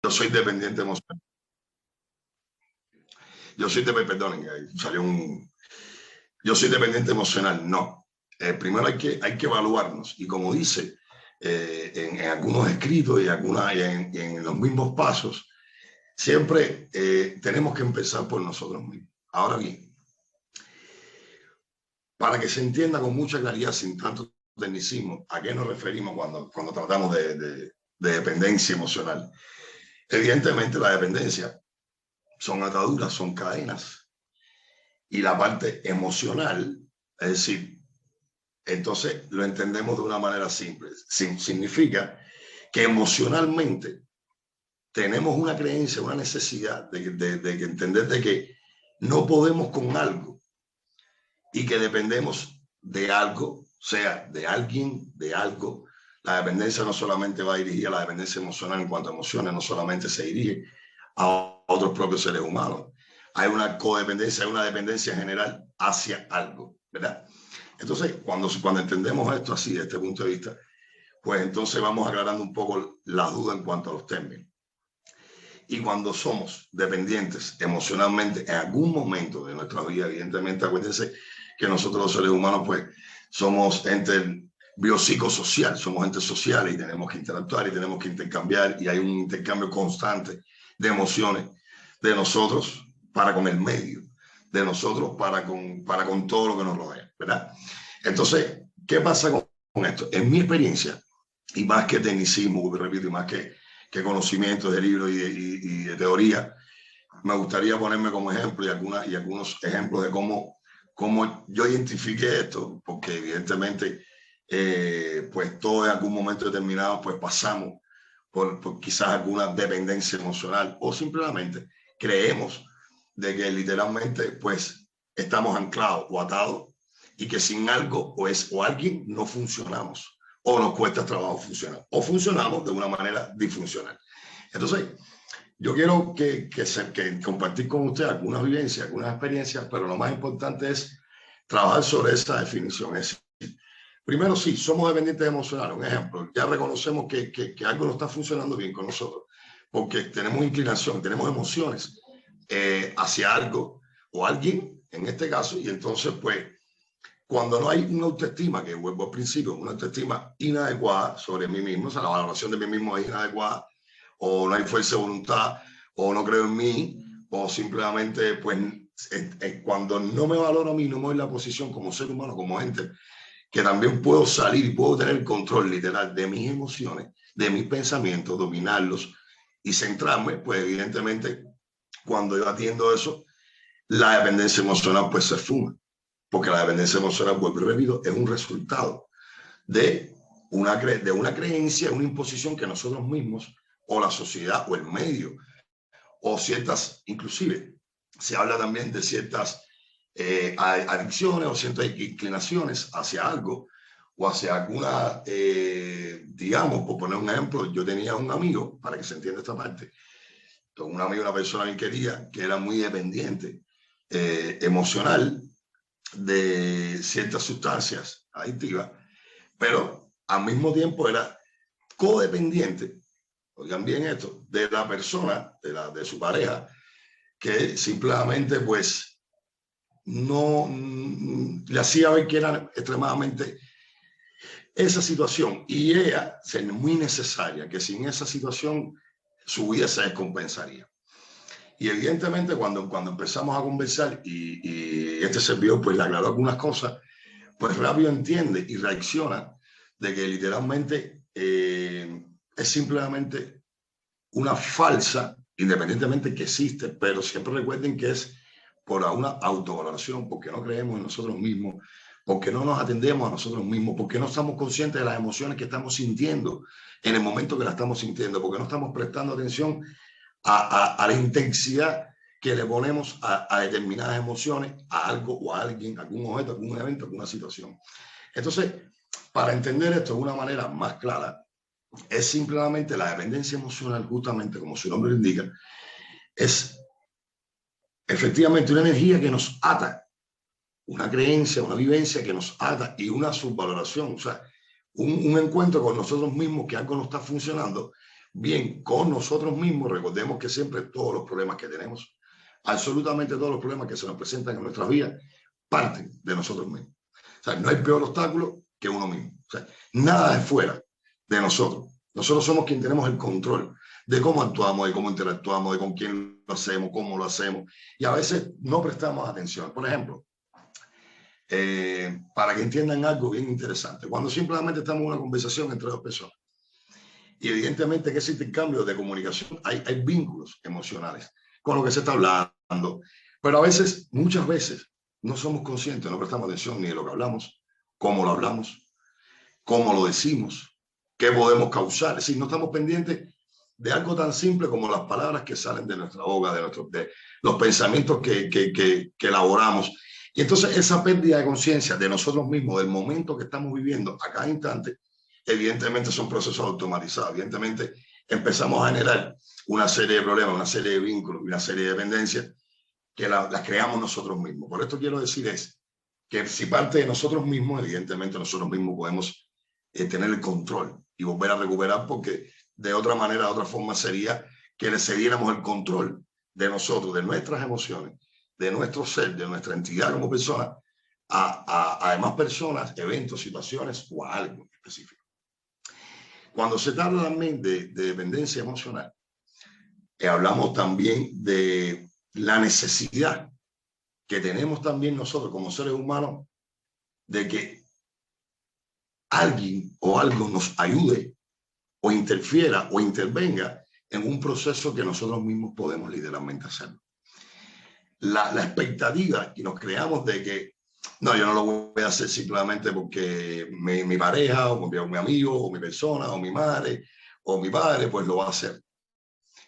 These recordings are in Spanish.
Yo soy dependiente emocional. Perdonen, salió un... Yo soy dependiente emocional. No. Primero hay que evaluarnos. Y como dice en algunos escritos y en los mismos pasos, siempre tenemos que empezar por nosotros mismos. Ahora bien, para que se entienda con mucha claridad, sin tanto tecnicismo, ¿a qué nos referimos cuando tratamos de dependencia emocional? Evidentemente, la dependencia son ataduras, son cadenas. Y la parte emocional, es decir, entonces lo entendemos de una manera simple. Significa que emocionalmente tenemos una creencia, una necesidad de entender de que no podemos con algo y que dependemos de algo, sea de alguien, de algo. La dependencia no solamente va dirigida a la dependencia emocional en cuanto a emociones, no solamente se dirige a otros propios seres humanos. Hay una codependencia, hay una dependencia general hacia algo, ¿verdad? Entonces, cuando entendemos esto así, desde este punto de vista, pues entonces vamos aclarando un poco la duda en cuanto a los términos. Y cuando somos dependientes emocionalmente en algún momento de nuestra vida, evidentemente, acuérdense que nosotros los seres humanos, pues, somos ente biopsicosocial, somos entes sociales y tenemos que interactuar y tenemos que intercambiar y hay un intercambio constante de emociones de nosotros para con el medio, de nosotros para con todo lo que nos rodea, ¿verdad? Entonces, ¿qué pasa con esto? En mi experiencia, y más que tecnicismo, repito, y más que conocimientos de libros y de teoría, me gustaría ponerme como ejemplo y algunos ejemplos de cómo yo identifiqué esto, porque evidentemente, pues todo en algún momento determinado, pues pasamos por quizás alguna dependencia emocional o simplemente creemos de que literalmente pues estamos anclados o atados y que sin algo o alguien no funcionamos o nos cuesta trabajo funcionar o funcionamos de una manera disfuncional. Entonces, yo quiero que compartir con usted algunas vivencias, algunas experiencias, pero lo más importante es trabajar sobre esa definición. Es decir, primero, sí, somos dependientes emocionales. Un ejemplo, ya reconocemos que algo no está funcionando bien con nosotros, porque tenemos inclinación, tenemos emociones hacia algo o alguien, en este caso, y entonces, pues, cuando no hay una autoestima, que vuelvo al principio, una autoestima inadecuada sobre mí mismo, o sea, la valoración de mí mismo es inadecuada, o no hay fuerza de voluntad, o no creo en mí, o simplemente, pues, cuando no me valoro a mí, no me doy la posición como ser humano, como gente, que también puedo salir y puedo tener el control literal de mis emociones, de mis pensamientos, dominarlos y centrarme, pues evidentemente, cuando yo atiendo eso, la dependencia emocional pues se fuma, porque la dependencia emocional, vuelvo y repito, es un resultado de una creencia, una imposición que nosotros mismos o la sociedad o el medio o ciertas, inclusive se habla también de ciertas adicciones o ciertas inclinaciones hacia algo o hacia alguna, digamos, por poner un ejemplo, yo tenía un amigo, para que se entienda esta parte, un amigo, una persona bien querida, que era muy dependiente emocional de ciertas sustancias adictivas, pero al mismo tiempo era codependiente, oigan bien esto, de la persona, de su pareja, que simplemente pues no le hacía ver que era extremadamente esa situación y ella es muy necesaria, que sin esa situación su vida se descompensaría. Y evidentemente cuando empezamos a conversar y este servidor pues le aclaró algunas cosas, pues rápido entiende y reacciona de que literalmente es simplemente una falsa, independientemente que existe, pero siempre recuerden que es por una autovaloración, porque no creemos en nosotros mismos, porque no nos atendemos a nosotros mismos, porque no estamos conscientes de las emociones que estamos sintiendo en el momento que las estamos sintiendo, porque no estamos prestando atención a la intensidad que le ponemos a determinadas emociones, a algo o a alguien, a algún objeto, a algún evento, a alguna situación. Entonces, para entender esto de una manera más clara, es simplemente la dependencia emocional, justamente como su nombre lo indica, es efectivamente una energía que nos ata, una creencia, una vivencia que nos ata y una subvaloración, o sea, un encuentro con nosotros mismos que algo no está funcionando, bien con nosotros mismos. Recordemos que siempre todos los problemas que tenemos, absolutamente todos los problemas que se nos presentan en nuestras vidas, parten de nosotros mismos. O sea, no hay peor obstáculo que uno mismo. O sea, nada es fuera de nosotros. Nosotros somos quienes tenemos el control de cómo actuamos, de cómo interactuamos, de con quién lo hacemos, cómo lo hacemos. Y a veces no prestamos atención. Por ejemplo, para que entiendan algo bien interesante, cuando simplemente estamos en una conversación entre dos personas, y evidentemente en ese intercambio de comunicación hay vínculos emocionales con lo que se está hablando, pero a veces, muchas veces, no somos conscientes, no prestamos atención ni de lo que hablamos, cómo lo decimos, qué podemos causar. Es decir, no estamos pendientes de algo tan simple como las palabras que salen de nuestra boca, de los pensamientos que elaboramos. Y entonces esa pérdida de conciencia de nosotros mismos, del momento que estamos viviendo a cada instante, evidentemente son procesos automatizados. Evidentemente empezamos a generar una serie de problemas, una serie de vínculos, una serie de dependencias que las creamos nosotros mismos. Por esto quiero decir es que si parte de nosotros mismos, evidentemente nosotros mismos podemos tener el control y volver a recuperar, porque de otra manera, de otra forma sería que le cediéramos el control de nosotros, de nuestras emociones, de nuestro ser, de nuestra entidad como persona, a demás personas, eventos, situaciones o a algo específico. Cuando se trata también de dependencia emocional, hablamos también de la necesidad que tenemos también nosotros como seres humanos de que alguien o algo nos ayude o interfiera o intervenga en un proceso que nosotros mismos podemos literalmente hacer. La expectativa que nos creamos de que no, yo no lo voy a hacer simplemente porque mi pareja o mi amigo o mi persona o mi madre o mi padre pues lo va a hacer.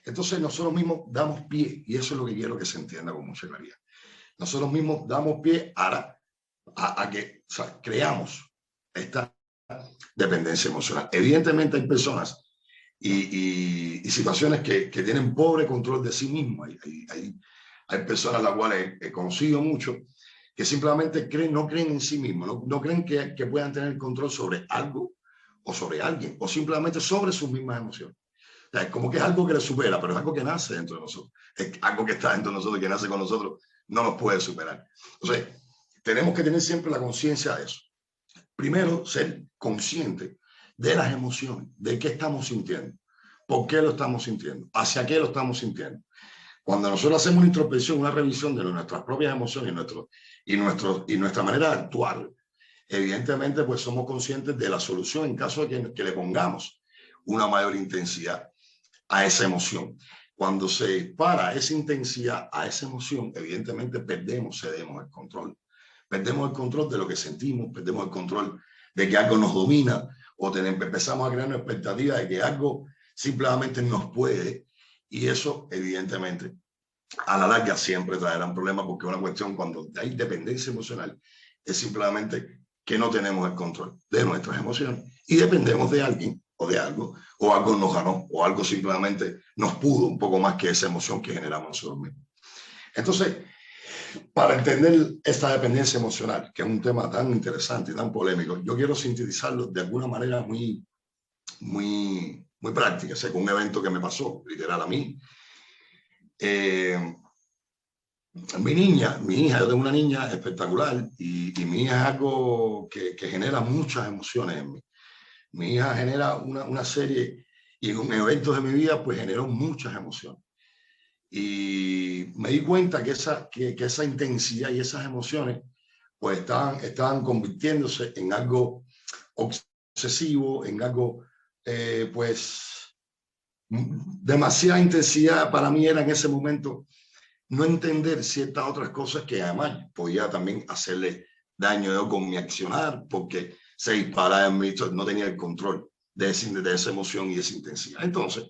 Entonces nosotros mismos damos pie, y eso es lo que quiero que se entienda con mucha claridad. Nosotros mismos damos pie a que, o sea, creamos esta dependencia emocional. Evidentemente hay personas y situaciones que tienen pobre control de sí mismos. Hay personas a las cuales he conocido mucho que simplemente no creen en sí mismos, no creen que puedan tener control sobre algo o sobre alguien, o simplemente sobre sus mismas emociones. O sea, es como que es algo que les supera, pero es algo que nace dentro de nosotros. Es algo que está dentro de nosotros, que nace con nosotros, no nos puede superar. Entonces, tenemos que tener siempre la conciencia de eso. Primero, ser consciente de las emociones, de qué estamos sintiendo, por qué lo estamos sintiendo, hacia qué lo estamos sintiendo. Cuando nosotros hacemos una introspección, una revisión de nuestras propias emociones y nuestra manera de actuar, evidentemente pues somos conscientes de la solución en caso de que le pongamos una mayor intensidad a esa emoción. Cuando se para esa intensidad a esa emoción, evidentemente cedemos el control. Perdemos el control de lo que sentimos, perdemos el control de que algo nos domina o empezamos a crear una expectativa de que algo simplemente nos puede, y eso evidentemente a la larga siempre traerá un problema, porque una cuestión cuando hay dependencia emocional es simplemente que no tenemos el control de nuestras emociones y dependemos de alguien o de algo, o algo nos ganó, o algo simplemente nos pudo un poco más que esa emoción que generamos nosotros mismos. Entonces, para entender esta dependencia emocional, que es un tema tan interesante y tan polémico, yo quiero sintetizarlo de alguna manera muy práctica, o sea, con un evento que me pasó, literal a mí. Mi hija, yo tengo una niña espectacular y mi hija es algo que genera muchas emociones en mí. Mi hija genera una serie, y en eventos de mi vida pues generó muchas emociones. Y me di cuenta que esa intensidad y esas emociones pues estaban convirtiéndose en algo obsesivo, en algo pues demasiada intensidad para mí era en ese momento no entender ciertas otras cosas que además podía también hacerle daño yo con mi accionar, porque se disparaba en mí, no tenía el control de esa emoción y esa intensidad. Entonces,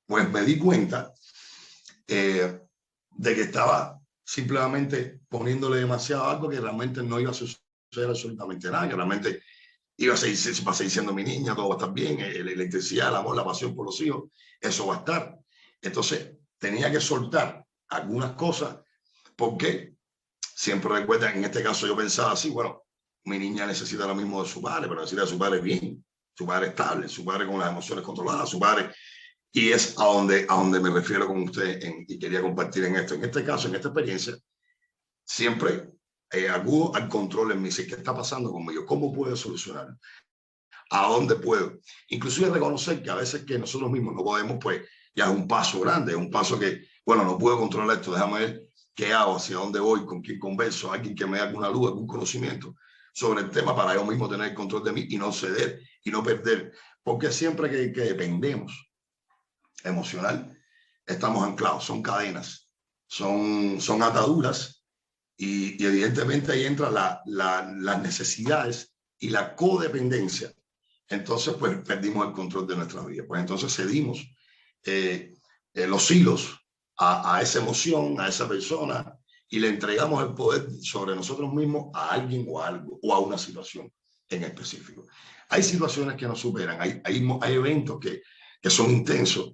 pues me di cuenta de que estaba simplemente poniéndole demasiado algo que realmente no iba a suceder absolutamente nada, que realmente iba a seguir siendo mi niña, todo va a estar bien, la intensidad, el amor, la pasión por los hijos, eso va a estar. Entonces, tenía que soltar algunas cosas, porque siempre recuerdan, en este caso yo pensaba así, bueno, mi niña necesita lo mismo de su padre, pero necesita de su padre bien, su padre estable, su padre con las emociones controladas, su padre Y es a donde me refiero con usted y quería compartir en esto. En este caso, en esta experiencia, siempre acudo al control en mí. ¿Qué está pasando conmigo? ¿Cómo puedo solucionarlo? ¿A dónde puedo? Inclusive reconocer que a veces que nosotros mismos no podemos, pues ya es un paso grande, es un paso que, bueno, no puedo controlar esto, déjame ver qué hago, hacia dónde voy, con quién converso, alguien que me dé alguna luz, algún conocimiento sobre el tema para yo mismo tener el control de mí y no ceder y no perder. Porque siempre que dependemos emocional, estamos anclados, son cadenas, son ataduras y evidentemente ahí entra las necesidades y la codependencia. Entonces, pues perdimos el control de nuestra vida. Pues entonces cedimos los hilos a esa emoción, a esa persona, y le entregamos el poder sobre nosotros mismos a alguien o a algo, o a una situación en específico. Hay situaciones que nos superan, hay eventos que son intensos.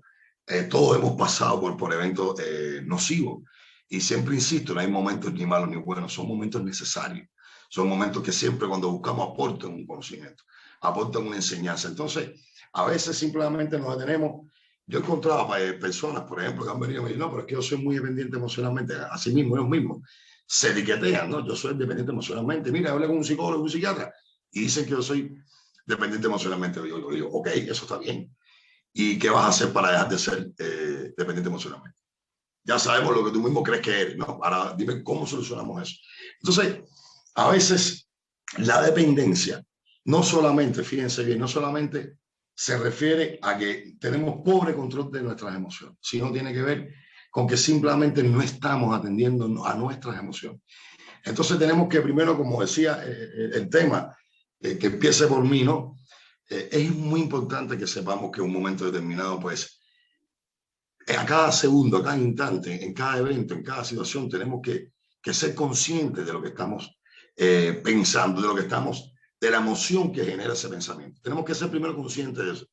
Todos hemos pasado por eventos nocivos. Y siempre insisto, no hay momentos ni malos ni buenos, son momentos necesarios. Son momentos que siempre cuando buscamos aportan un conocimiento, aportan una enseñanza. Entonces, a veces simplemente nos detenemos. Yo he encontrado personas, por ejemplo, que han venido y me dicen, no, pero es que yo soy muy dependiente emocionalmente. Así mismo, ellos mismos se etiquetean, ¿no? Yo soy dependiente emocionalmente. Mira, hablé con un psicólogo, un psiquiatra, y dicen que yo soy dependiente emocionalmente. Yo digo, ok, eso está bien. ¿Y qué vas a hacer para dejar de ser dependiente emocionalmente? Ya sabemos lo que tú mismo crees que eres, ¿no? Ahora dime cómo solucionamos eso. Entonces, a veces la dependencia no solamente, fíjense bien, no solamente se refiere a que tenemos pobre control de nuestras emociones, sino tiene que ver con que simplemente no estamos atendiendo a nuestras emociones. Entonces tenemos que primero, como decía el tema, que empiece por mí, ¿no? Es muy importante que sepamos que en un momento determinado, pues, a cada segundo, a cada instante, en cada evento, en cada situación, tenemos que ser conscientes de lo que estamos pensando, de lo que estamos, de la emoción que genera ese pensamiento. Tenemos que ser primero conscientes de eso.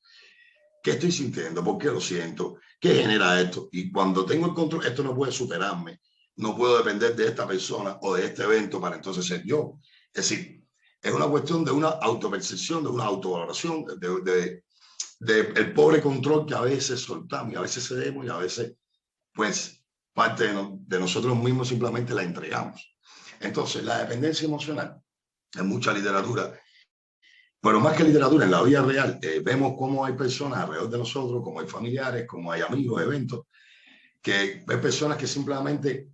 ¿Qué estoy sintiendo? ¿Por qué lo siento? ¿Qué genera esto? Y cuando tengo el control, esto no puede superarme. No puedo depender de esta persona o de este evento para entonces ser yo. Es decir, es una cuestión de una autopercepción, de una autovaloración, el pobre control que a veces soltamos y a veces cedemos y a veces, pues, parte de nosotros mismos simplemente la entregamos. Entonces, la dependencia emocional, en mucha literatura, pero más que literatura, en la vida real, vemos cómo hay personas alrededor de nosotros, como hay familiares, como hay amigos, eventos, que hay personas que simplemente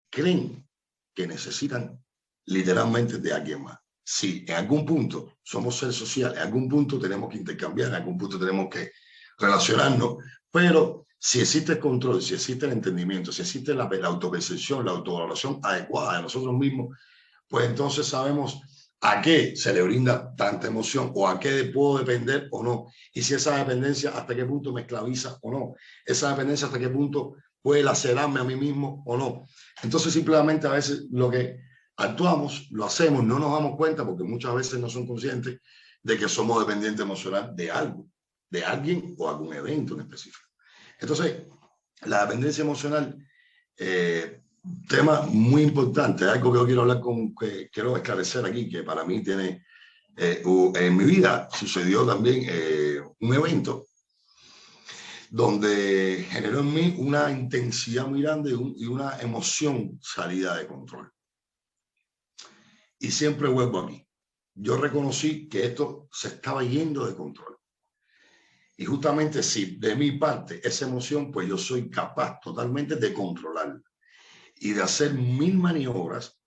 creen que necesitan literalmente de alguien más. Sí, en algún punto somos seres sociales, en algún punto tenemos que intercambiar, en algún punto tenemos que relacionarnos, pero si existe el control, si existe el entendimiento, si existe la autopercepción, la autovaloración adecuada de nosotros mismos, pues entonces sabemos a qué se le brinda tanta emoción o a qué puedo depender o no. Y si esa dependencia hasta qué punto me esclaviza o no. Esa dependencia hasta qué punto puede lacerarme a mí mismo o no. Entonces simplemente a veces lo que actuamos, lo hacemos, no nos damos cuenta porque muchas veces no son conscientes de que somos dependientes emocional de algo, de alguien o algún evento en específico. Entonces, la dependencia emocional, tema muy importante, algo que yo quiero hablar que quiero esclarecer aquí, que para mí tiene, en mi vida sucedió también un evento donde generó en mí una intensidad muy grande y una emoción salida de control. Y siempre vuelvo aquí. Yo reconocí que esto se estaba yendo de control. Y justamente si de mi parte esa emoción, pues yo soy capaz totalmente de controlarla y de hacer mil maniobras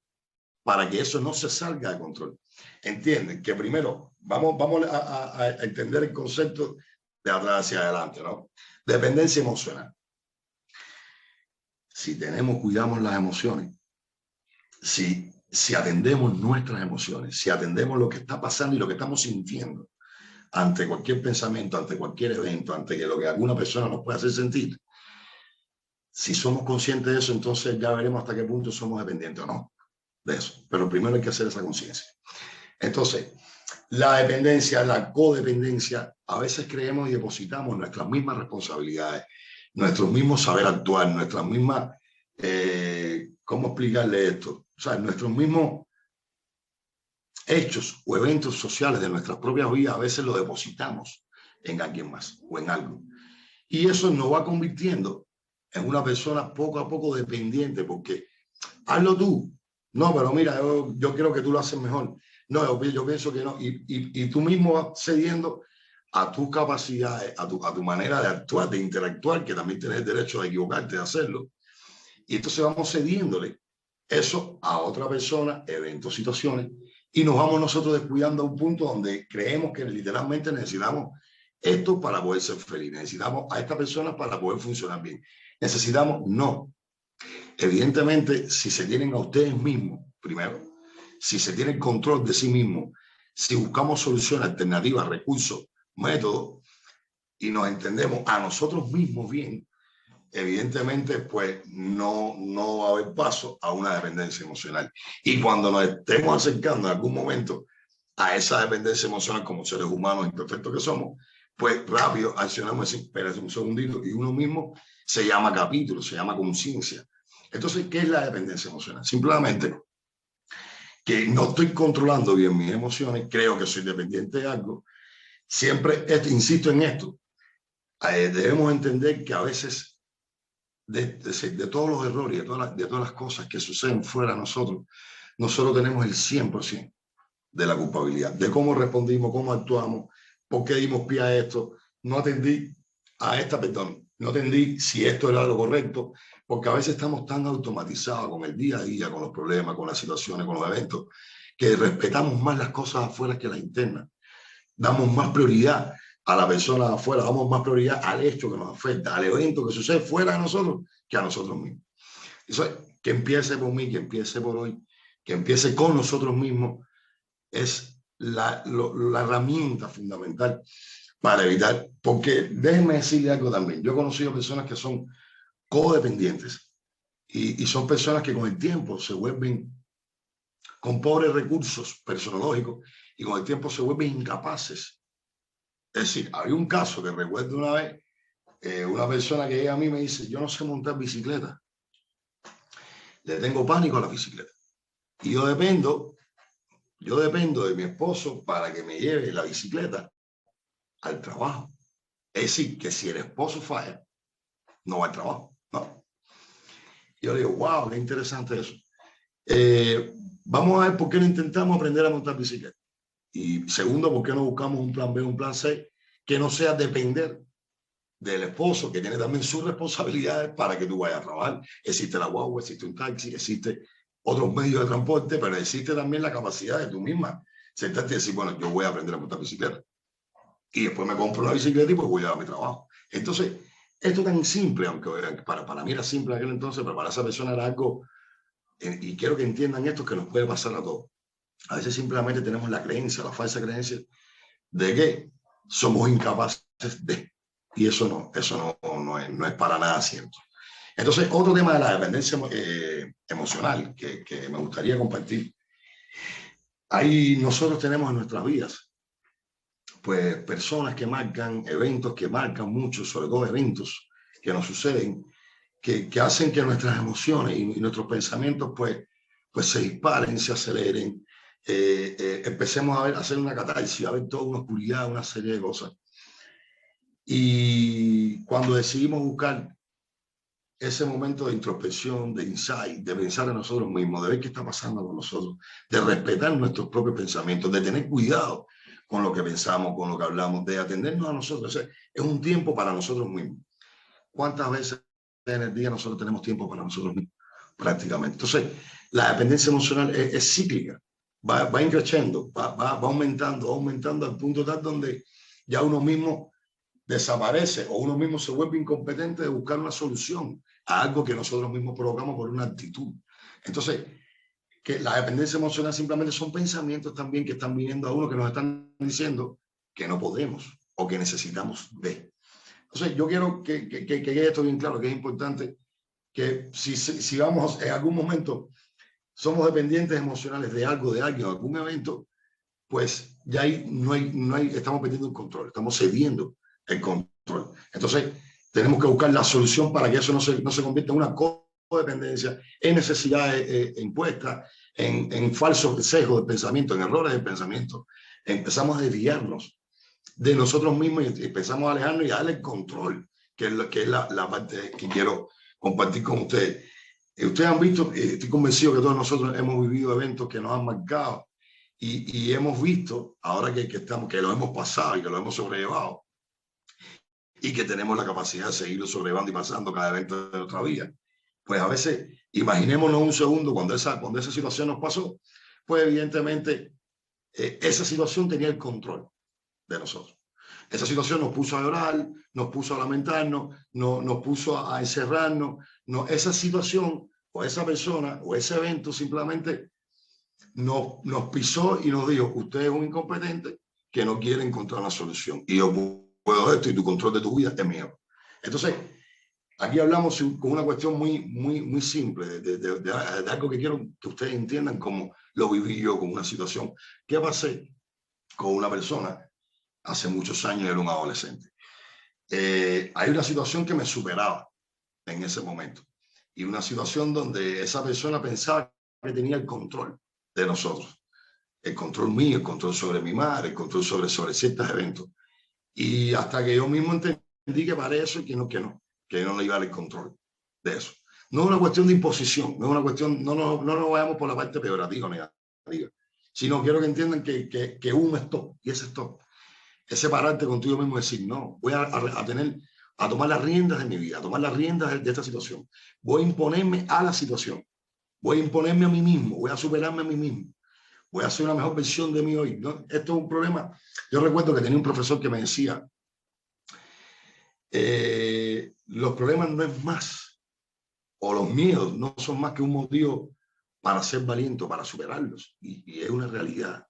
para que eso no se salga de control. Entienden que primero vamos a entender el concepto de atrás hacia adelante, ¿no? Dependencia emocional. Si cuidamos las emociones, si atendemos nuestras emociones, si atendemos lo que está pasando y lo que estamos sintiendo ante cualquier pensamiento, ante cualquier evento, ante lo que alguna persona nos puede hacer sentir, si somos conscientes de eso, entonces ya veremos hasta qué punto somos dependientes o no de eso. Pero primero hay que hacer esa conciencia. Entonces, la dependencia, la codependencia, a veces creemos y depositamos nuestras mismas responsabilidades, nuestros mismos saber actuar, nuestras mismas, ¿cómo explicarle esto? O sea, nuestros mismos hechos o eventos sociales de nuestras propias vidas, a veces lo depositamos en alguien más o en algo. Y eso nos va convirtiendo en una persona poco a poco dependiente, porque hazlo tú. No, pero mira, yo creo que tú lo haces mejor. No, yo pienso que no. Y tú mismo vas cediendo a tus capacidades, a tu manera de actuar, de interactuar, que también tienes el derecho de equivocarte, de hacerlo. Y entonces vamos cediéndole eso a otra persona, eventos, situaciones, y nos vamos nosotros descuidando a un punto donde creemos que literalmente necesitamos esto para poder ser feliz, necesitamos a esta persona para poder funcionar bien. Necesitamos, no. Evidentemente, si se tienen a ustedes mismos, primero, si se tiene el control de sí mismo, si buscamos soluciones alternativas, recursos, métodos, y nos entendemos a nosotros mismos bien, evidentemente, pues no va a haber paso a una dependencia emocional. Y cuando nos estemos acercando en algún momento a esa dependencia emocional como seres humanos imperfectos que somos, pues rápido accionamos y decimos, espérate un segundito, y uno mismo se llama capítulo, se llama conciencia. Entonces, ¿qué es la dependencia emocional? Simplemente que no estoy controlando bien mis emociones, creo que soy dependiente de algo. Siempre insisto en esto, debemos entender que a veces de todos los errores, de todas las cosas que suceden fuera de nosotros, nosotros tenemos el 100% de la culpabilidad, de cómo respondimos, cómo actuamos, por qué dimos pie a esto, no atendí a esta, perdón, no atendí si esto era lo correcto, porque a veces estamos tan automatizados con el día a día, con los problemas, con las situaciones, con los eventos, que respetamos más las cosas afuera que las internas. Damos más prioridad a la persona de afuera, damos más prioridad al hecho que nos afecta, al evento que sucede fuera de nosotros, que a nosotros mismos. Eso es, que empiece por mí, que empiece por hoy, que empiece con nosotros mismos, es la herramienta fundamental para evitar, porque déjenme decirle algo también, yo he conocido personas que son codependientes y son personas que con el tiempo se vuelven con pobres recursos personológicos y con el tiempo se vuelven incapaces. Es decir, había un caso que recuerdo una vez, una persona que llega a mí y me dice, yo no sé montar bicicleta, le tengo pánico a la bicicleta. Y yo dependo de mi esposo para que me lleve la bicicleta al trabajo. Es decir, que si el esposo falla, no va al trabajo. No. Yo le digo, wow, qué interesante eso. Vamos a ver por qué no intentamos aprender a montar bicicleta. Y segundo, por qué no buscamos un plan B, un plan C, que no sea depender del esposo, que tiene también sus responsabilidades para que tú vayas a trabajar. Existe la guagua, existe un taxi, existe otros medios de transporte, pero existe también la capacidad de tú misma sentarte y decir, bueno, yo voy a aprender a montar bicicleta. Y después me compro una bicicleta y pues voy a mi trabajo. Entonces, esto tan simple, aunque para mí era simple en aquel entonces, pero para esa persona era algo, y quiero que entiendan esto, que nos puede pasar a todos. A veces simplemente tenemos la creencia, la falsa creencia de que somos incapaces de, y eso no es para nada cierto. Entonces, otro tema de la dependencia emocional que me gustaría compartir. Nosotros tenemos en nuestras vidas pues personas que marcan, eventos que marcan mucho, sobre todo eventos que nos suceden, que hacen que nuestras emociones y nuestros pensamientos pues se disparen, se aceleren, empecemos a hacer una catarsis, a ver toda una oscuridad, una serie de cosas. Y cuando decidimos buscar ese momento de introspección, de insight, de pensar en nosotros mismos, de ver qué está pasando con nosotros, de respetar nuestros propios pensamientos, de tener cuidado con lo que pensamos, con lo que hablamos, de atendernos a nosotros. O sea, es un tiempo para nosotros mismos. ¿Cuántas veces en el día nosotros tenemos tiempo para nosotros mismos? Prácticamente. Entonces, la dependencia emocional es cíclica, va increciendo, va aumentando al punto tal donde ya uno mismo desaparece o uno mismo se vuelve incompetente de buscar una solución a algo que nosotros mismos provocamos por una actitud. Entonces, que la dependencia emocional simplemente son pensamientos también que están viniendo a uno que nos están diciendo que no podemos o que necesitamos de. Entonces, yo quiero que quede esto bien claro, que es importante que si vamos en algún momento somos dependientes emocionales de algo, de alguien, de algún evento, pues ya ahí no hay, estamos perdiendo el control, estamos cediendo el control. Entonces, tenemos que buscar la solución para que eso no se convierta en una codependencia, en necesidades impuestas, en falsos sesgos de pensamiento, en errores de pensamiento. Empezamos a desviarnos de nosotros mismos y empezamos a alejarnos y a darle el control que es la parte que quiero compartir con ustedes. Ustedes han visto, estoy convencido que todos nosotros hemos vivido eventos que nos han marcado y hemos visto, ahora que estamos, que lo hemos pasado y que lo hemos sobrellevado y que tenemos la capacidad de seguirlo sobrellevando y pasando cada evento de nuestra vida. Pues a veces, imaginémonos un segundo cuando esa situación nos pasó, pues evidentemente esa situación tenía el control de nosotros. Esa situación nos puso a llorar, nos puso a lamentarnos, nos puso a encerrarnos. No, esa situación o esa persona o ese evento simplemente nos pisó y nos dijo, usted es un incompetente que no quiere encontrar una solución. Y yo puedo esto y tu control de tu vida es mío. Entonces, aquí hablamos con una cuestión muy simple, de algo que quiero que ustedes entiendan como lo viví yo con una situación que pasé con una persona hace muchos años, era un adolescente. Hay una situación que me superaba en ese momento y una situación donde esa persona pensaba que tenía el control de nosotros, el control mío, el control sobre mi madre, el control sobre ciertos eventos. Y hasta que yo mismo entendí que para eso y que no le iba a dar el control de eso. No es una cuestión de imposición, no es una cuestión, no nos vayamos por la parte peyorativa o negativa, sino quiero que entiendan que un stop, y ese stop es separarte contigo mismo y decir, no, voy a tomar las riendas de mi vida, a tomar las riendas de esta situación. Voy a imponerme a la situación, voy a imponerme a mí mismo, voy a superarme a mí mismo, voy a hacer una mejor versión de mí hoy, ¿no? Esto es un problema. Yo recuerdo que tenía un profesor que me decía, los problemas no es más, o los miedos no son más que un motivo para ser valiente, para superarlos, y es una realidad.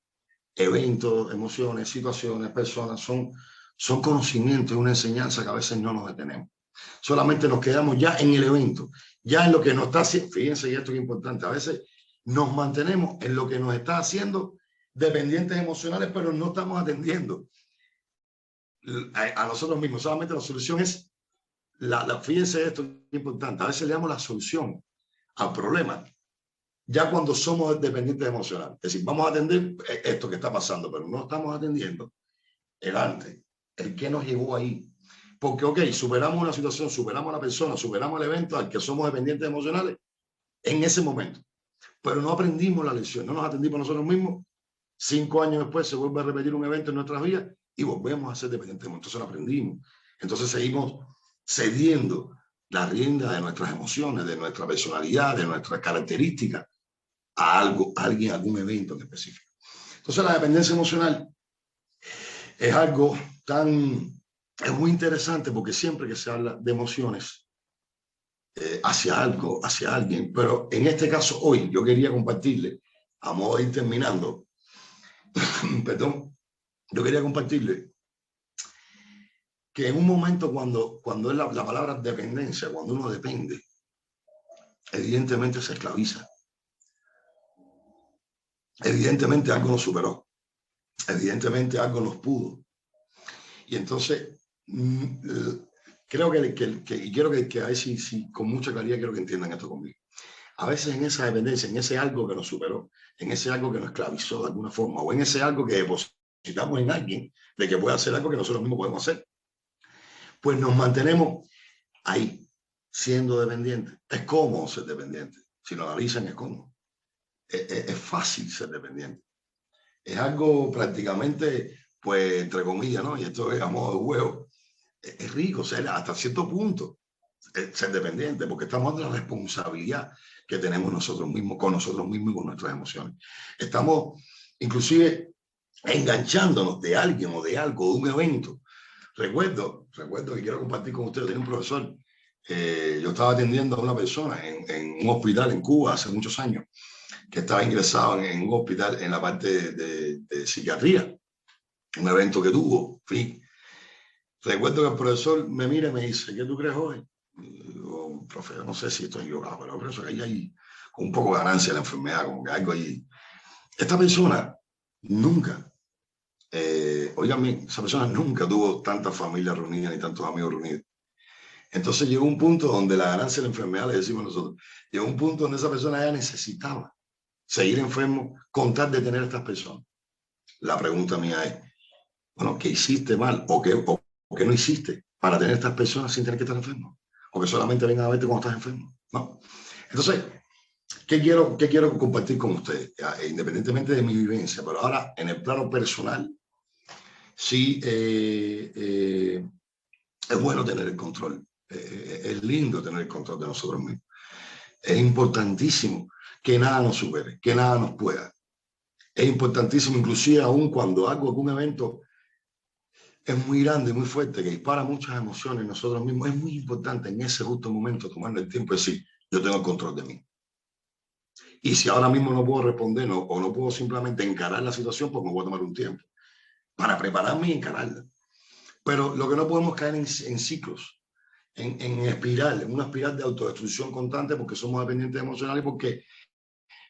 Eventos, emociones, situaciones, personas, son conocimientos y una enseñanza que a veces no nos detenemos. Solamente nos quedamos ya en el evento, ya en lo que nos está haciendo. Fíjense, y esto es importante, a veces nos mantenemos en lo que nos está haciendo dependientes emocionales, pero no estamos atendiendo a nosotros mismos. Solamente la solución es, fíjense, esto es importante, a veces le damos la solución al problema ya cuando somos dependientes emocionales. Es decir, vamos a atender esto que está pasando, pero no estamos atendiendo el antes, el que nos llevó ahí. Porque, ok, superamos una situación, superamos a la persona, superamos el evento al que somos dependientes emocionales en ese momento. Pero no aprendimos la lección, no nos atendimos nosotros mismos. 5 años después se vuelve a repetir un evento en nuestras vidas y volvemos a ser dependientes. Entonces lo aprendimos. Entonces seguimos cediendo la rienda de nuestras emociones, de nuestra personalidad, de nuestras características a algo, a alguien, a algún evento en específico. Entonces la dependencia emocional es algo es muy interesante porque siempre que se habla de emociones hacia algo, hacia alguien, pero en este caso hoy yo quería compartirle, a modo de ir terminando, perdón, yo quería compartirle que en un momento cuando es la palabra dependencia, cuando uno depende, evidentemente se esclaviza. Evidentemente algo nos superó. Evidentemente algo nos pudo. Y entonces, creo y quiero que a ver si con mucha claridad quiero que entiendan esto conmigo. A veces en esa dependencia, en ese algo que nos superó, en ese algo que nos esclavizó de alguna forma, o en ese algo que depositamos en alguien de que puede hacer algo que nosotros mismos podemos hacer, pues nos mantenemos ahí, siendo dependientes. Es cómodo ser dependiente. Si lo analizan, es cómodo. Es fácil ser dependiente. Es algo prácticamente, pues, entre comillas, ¿no? Y esto es a modo de juego. Es rico ser hasta cierto punto ser dependiente, porque estamos dando la responsabilidad que tenemos nosotros mismos, con nosotros mismos y con nuestras emociones. Estamos inclusive enganchándonos de alguien o de algo, de un evento. Recuerdo que quiero compartir con ustedes, tenía un profesor, yo estaba atendiendo a una persona en un hospital en Cuba hace muchos años, que estaba ingresado en un hospital en la parte de psiquiatría, un evento que tuvo, en fin. Recuerdo que el profesor me mira y me dice, ¿qué tú crees hoy? Y digo, profe, no sé si estoy equivocado, pero creo que hay un poco de ganancia de la enfermedad, como que algo ahí. Esta persona nunca, oigan, esa persona nunca tuvo tantas familias reunidas ni tantos amigos reunidos. Entonces llegó un punto donde la ganancia de la enfermedad, le decimos nosotros, llegó un punto donde esa persona ya necesitaba seguir enfermo con tal de tener a estas personas. La pregunta mía es, bueno, ¿qué hiciste mal o qué no hiciste para tener estas personas sin tener que estar enfermo, o que solamente vengan a verte cuando estás enfermo, ¿no? Entonces, ¿qué quiero compartir con ustedes? Independientemente de mi vivencia, pero ahora en el plano personal, sí es bueno tener el control. Es lindo tener el control de nosotros mismos. Es importantísimo que nada nos supere, que nada nos pueda. Es importantísimo, inclusive aún cuando algún evento es muy grande, muy fuerte, que dispara muchas emociones en nosotros mismos, es muy importante en ese justo momento tomar el tiempo y decir, yo tengo el control de mí. Y si ahora mismo no puedo responder o no puedo simplemente encarar la situación, pues me voy a tomar un tiempo para prepararme y encararla. Pero lo que no podemos caer en ciclos, en espiral, en una espiral de autodestrucción constante porque somos dependientes emocionales, porque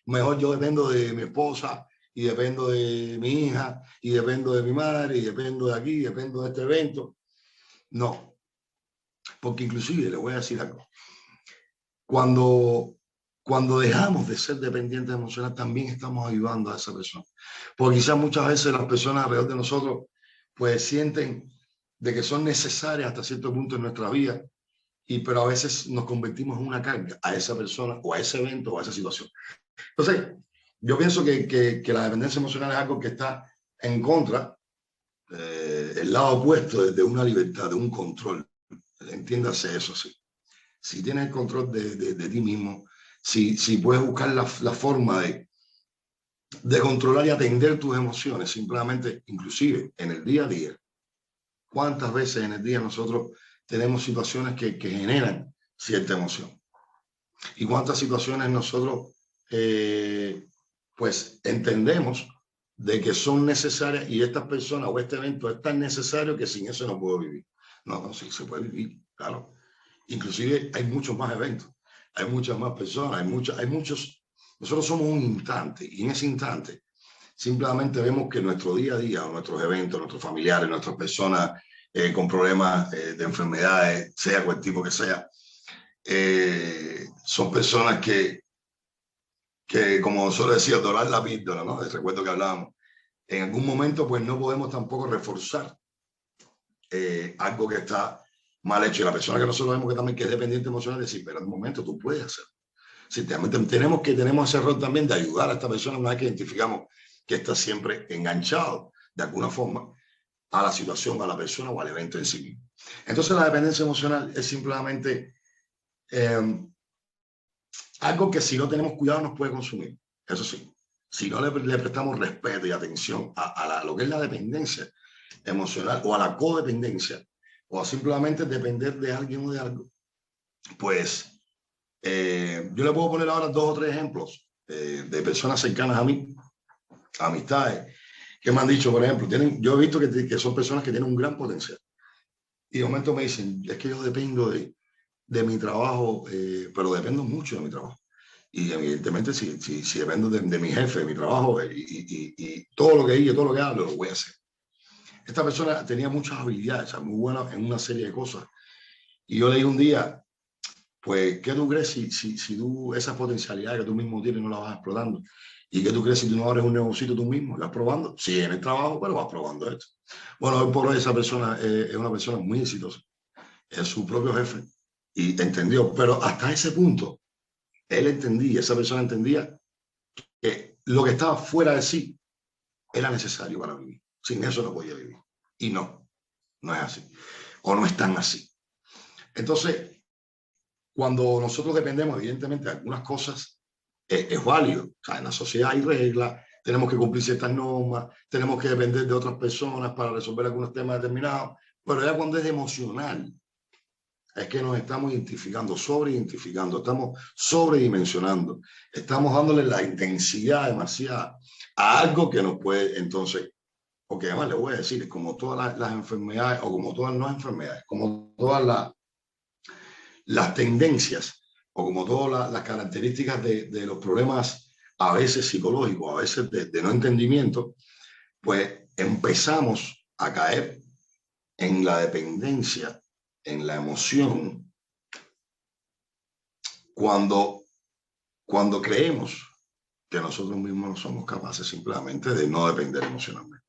mejor yo dependo de mi esposa y dependo de mi hija y dependo de mi madre y dependo de aquí, y dependo de este evento. No, porque inclusive le voy a decir algo. Cuando dejamos de ser dependientes emocionales, también estamos ayudando a esa persona. Porque quizás muchas veces las personas alrededor de nosotros pues sienten de que son necesarias hasta cierto punto en nuestra vida, pero a veces nos convertimos en una carga a esa persona o a ese evento o a esa situación. Entonces, yo pienso que la dependencia emocional es algo que está en contra, el lado opuesto de una libertad, de un control. Entiéndase eso, sí. Si tienes el control de ti mismo, si puedes buscar la forma de controlar y atender tus emociones, simplemente, inclusive en el día a día. ¿Cuántas veces en el día nosotros tenemos situaciones que generan cierta emoción? ¿Y cuántas situaciones nosotros pues entendemos de que son necesarias y estas personas o este evento es tan necesario que sin eso no puedo vivir? No, sí, se puede vivir, claro. Inclusive hay muchos más eventos, hay muchas más personas, hay muchos. Nosotros somos un instante y en ese instante simplemente vemos que nuestro día a día, nuestros eventos, nuestros familiares, nuestras personas con problemas de enfermedades, sea cual tipo que sea, son personas que como solo decía, dorar la píldora, ¿no? Recuerdo que hablábamos. En algún momento, pues no podemos tampoco reforzar algo que está mal hecho. Y la persona que nosotros vemos que también que es dependiente emocional, decir, pero en un momento tú puedes hacer. Si tenemos ese rol también de ayudar a esta persona una vez que identificamos que está siempre enganchado de alguna forma a la situación, a la persona o al evento en sí mismo. Entonces la dependencia emocional es simplemente algo que si no tenemos cuidado nos puede consumir. Eso sí, si no le prestamos respeto y atención a lo que es la dependencia emocional o a la codependencia o a simplemente depender de alguien o de algo, pues yo le puedo poner ahora 2 o 3 ejemplos de personas cercanas a mí, amistades, que me han dicho, por ejemplo, yo he visto que son personas que tienen un gran potencial. Y de momento me dicen, es que yo dependo de mi trabajo, pero dependo mucho de mi trabajo. Y evidentemente si dependo de mi jefe, de mi trabajo y todo lo que diga, todo lo que haga, lo voy a hacer. Esta persona tenía muchas habilidades, o sea, muy buena en una serie de cosas. Y yo leí un día, pues, ¿qué tú crees si tú esas potencialidades que tú mismo tienes no las vas explotando? ¿Y qué tú crees si tú no abres un negocio tú mismo? ¿Vas probando? Sí, en el trabajo, pero vas probando esto. Bueno, hoy por hoy esa persona es una persona muy exitosa. Es su propio jefe y entendió, pero hasta ese punto, él entendía, esa persona entendía que lo que estaba fuera de sí era necesario para vivir. Sin eso no podía vivir. Y no es así. O no es tan así. Entonces, cuando nosotros dependemos, evidentemente, de algunas cosas, es válido. O sea, en la sociedad hay reglas, tenemos que cumplir ciertas normas, tenemos que depender de otras personas para resolver algunos temas determinados, pero ya cuando es emocional, es que nos estamos sobreidentificando, estamos sobredimensionando, estamos dándole la intensidad demasiada a algo que nos puede, entonces, porque además le voy a decir, como todas las enfermedades, o como todas las enfermedades, como todas las tendencias, o como todas las características de los problemas, a veces psicológicos, a veces de no entendimiento, pues empezamos a caer en la dependencia, en la emoción, cuando creemos que nosotros mismos no somos capaces simplemente de no depender emocionalmente.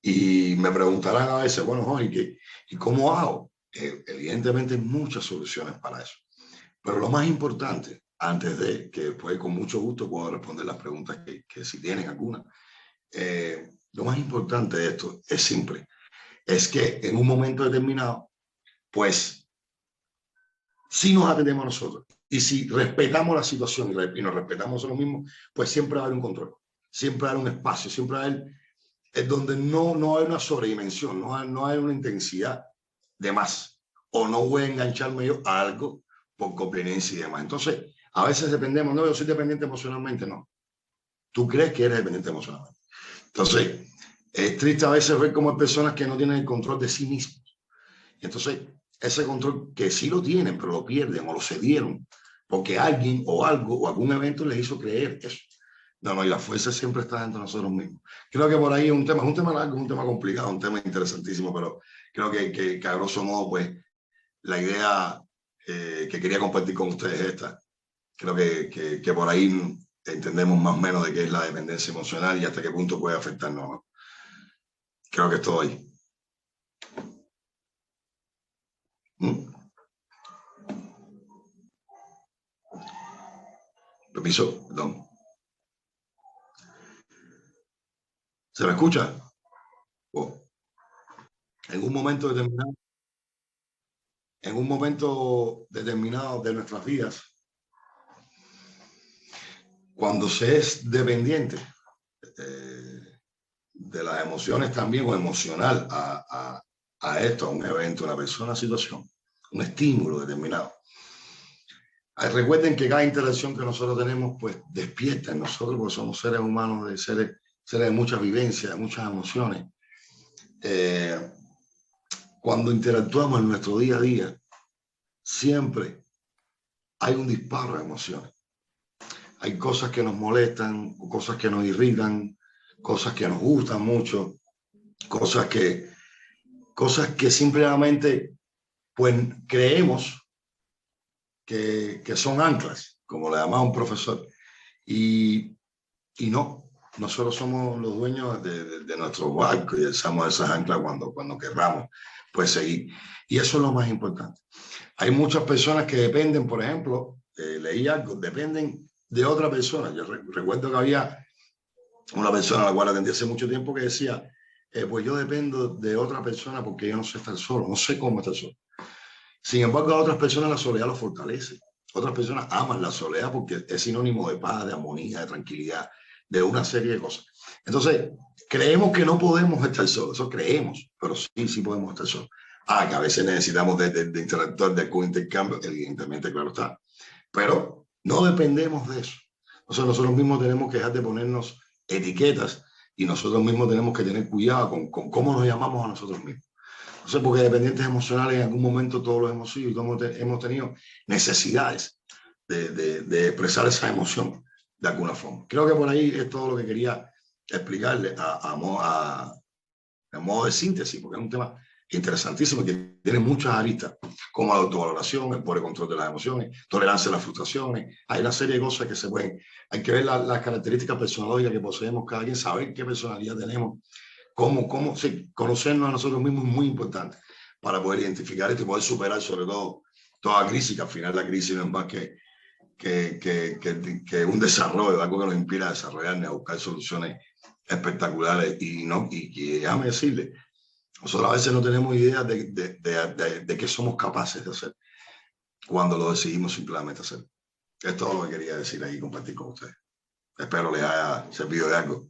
Y me preguntarán a veces, bueno, Jorge, ¿y cómo hago? Evidentemente hay muchas soluciones para eso. Pero lo más importante, antes de que después con mucho gusto puedo responder las preguntas que si tienen alguna, lo más importante de esto es simple. Es que en un momento determinado, pues, si nos atendemos a nosotros y si respetamos la situación y nos respetamos a nosotros mismos, pues siempre va a haber un control, siempre va a haber un espacio, siempre va a haber, es donde no hay una sobredimensión, no hay una intensidad de más, o no voy a engancharme yo a algo por conveniencia y demás. Entonces, a veces dependemos, no, yo soy dependiente emocionalmente, no. Tú crees que eres dependiente emocionalmente. Entonces, es triste a veces ver cómo hay personas que no tienen el control de sí mismos. Entonces, ese control que sí lo tienen, pero lo pierden o lo cedieron porque alguien o algo o algún evento les hizo creer eso. No, y la fuerza siempre está dentro de nosotros mismos. Creo que por ahí es un tema largo, un tema complicado, un tema interesantísimo, pero creo que a grosso modo, pues, la idea que quería compartir con ustedes es esta. Creo que por ahí entendemos más o menos de qué es la dependencia emocional y hasta qué punto puede afectarnos, ¿no? Creo que estoy. Permiso, perdón. ¿Se me escucha? Oh. En un momento determinado, en un momento determinado de nuestras vidas, cuando se es dependiente de las emociones también o emocional a esto, a un evento, a una persona, a situación, un estímulo determinado. Recuerden que cada interacción que nosotros tenemos, pues despierta en nosotros, porque somos seres humanos, seres de muchas vivencias, de muchas emociones. Cuando interactuamos en nuestro día a día, siempre hay un disparo de emociones. Hay cosas que nos molestan, cosas que nos irritan, cosas que nos gustan mucho, cosas que simplemente pues creemos que son anclas, como le llamaba un profesor. Y no, nosotros somos los dueños de nuestro barco y usamos esas anclas cuando querramos pues seguir. Y eso es lo más importante. Hay muchas personas que dependen, por ejemplo, leí algo, dependen de otra persona. Yo recuerdo que había una persona a la cual atendí hace mucho tiempo que decía, pues yo dependo de otra persona porque yo no sé estar solo, no sé cómo estar solo. Sin embargo, a otras personas la soledad los fortalece. Otras personas aman la soledad porque es sinónimo de paz, de armonía, de tranquilidad, de una serie de cosas. Entonces, creemos que no podemos estar solos, eso creemos, pero sí podemos estar solos. Que a veces necesitamos de interactuar, de algún intercambio, evidentemente, claro está. Pero no dependemos de eso. Entonces, nosotros mismos tenemos que dejar de ponernos etiquetas y nosotros mismos tenemos que tener cuidado con cómo nos llamamos a nosotros mismos. No sé, porque dependientes emocionales en algún momento todos los hemos sido y todos hemos tenido necesidades de expresar esa emoción de alguna forma. Creo que por ahí es todo lo que quería explicarle a modo de síntesis, porque es un tema interesantísimo que tiene muchas aristas, como la autovaloración, el poder control de las emociones, tolerancia a las frustraciones. Hay una serie de cosas que se pueden, hay que ver las características personológicas que poseemos cada quien, saber qué personalidad tenemos, sí, conocernos a nosotros mismos es muy importante para poder identificar esto y poder superar sobre todo toda crisis, que al final la crisis no es más que un desarrollo, algo que nos inspira a desarrollarnos, a buscar soluciones espectaculares y que déjame decirle, nosotros a veces no tenemos idea de qué somos capaces de hacer cuando lo decidimos simplemente hacer. Es todo lo que quería decir ahí y compartir con ustedes. Espero les haya servido de algo.